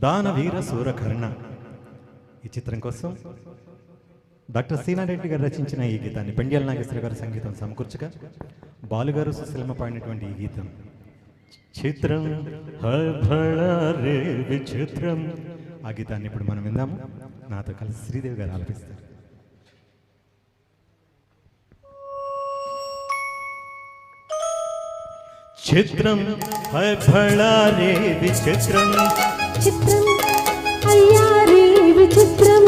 దానవీర సూరకర్ణ ఈ చిత్రం కోసం డాక్టర్ సీనారెడ్డి గారు రచించిన ఈ గీతాన్ని పెండ్యాల నాగేశ్వర గారు సంగీతం సమకూర్చగా బాలుగారు సుశీలమ్మ పాడినటువంటి ఈ గీతం చిత్రం రే విచిత్రం. ఆ గీతాన్ని ఇప్పుడు మనం విందాము. నాతో కలిసి శ్రీదేవి గారు ఆలపిస్తారు. చిత్రం రే విచిత్రం, చిత్రం అయ్యా రే విచిత్రం,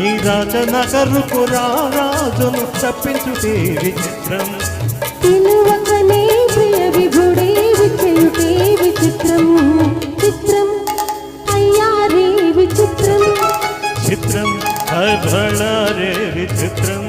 ఈ రాజనగరుకు రాజును తప్పించుటే విచిత్రం, తినువకనే ప్రియ విభుడే విచేయుటే విచిత్రం, చిత్రం అయ్యా రే విచిత్రం, చిత్రం రే విచిత్రం.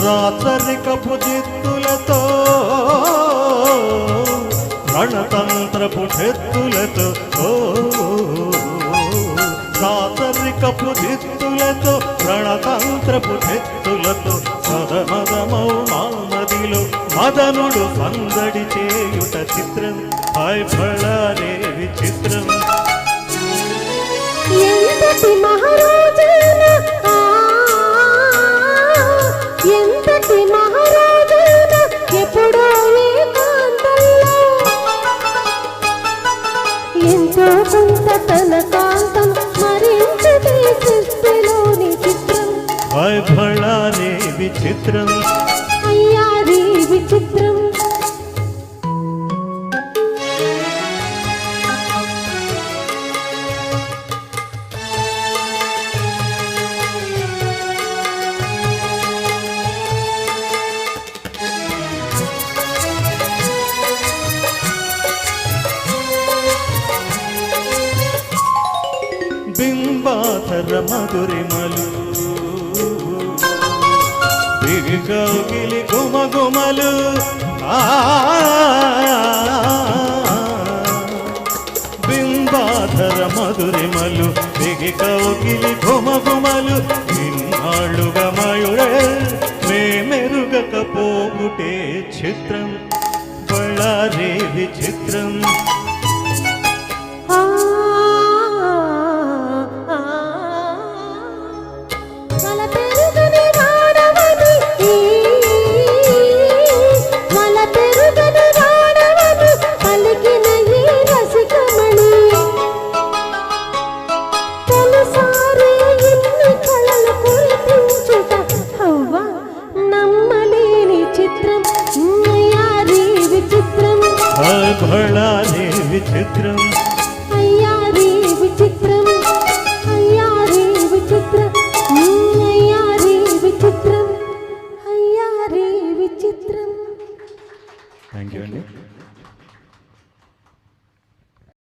రాచరికపు జిత్తులతో రణతంత్రపు చెత్తులతో రాచరికపు జిత్తులతో రణతంత్రపు చెత్తులతో సదమదమౌ మానదిలో మదనుడు సందడి చేయుట చిత్రం రే విచిత్రం. ఎంతటి మహారాజన ఎంతటి మహారాజన ఎప్పుడో ఏకాంతంలో ఎంతో కొంత తన కాంతం మరించదే సృష్టిలోని చిత్రం రే విచిత్రం, అయ్యా రే విచిత్రం. బింబాధర మధురిమలు బిగగిలి గుమగుమలు బింబాధర మధురిమలు బిగగిలి గుమగుమలు ఇన్నాళ్ళుగా మయుడే మేమెరుగకపోగుటే చిత్రం రే విచిత్రం. రే విచిత్రం.